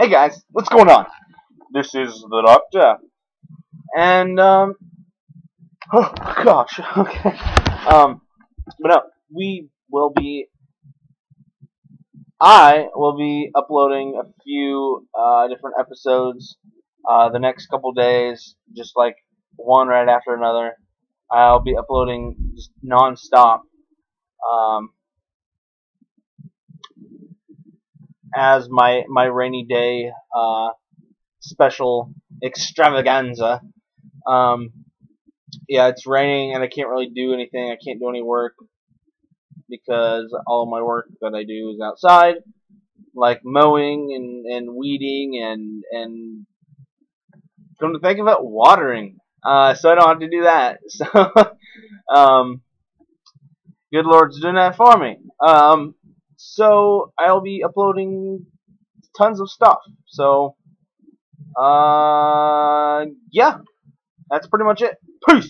Hey guys, what's going on? This is the Doctor, and oh gosh, okay, but no, I will be uploading a few different episodes the next couple days, just like one right after another. I'll be uploading just non-stop. Um, as my rainy day special extravaganza. Um, yeah, it's raining and I can't really do anything. I can't do any work because all of my work that I do is outside, like mowing and weeding and come to think of it, watering. So I don't have to do that. So um, good Lord's doing that for me. So I'll be uploading tons of stuff. So yeah, that's pretty much it. Peace.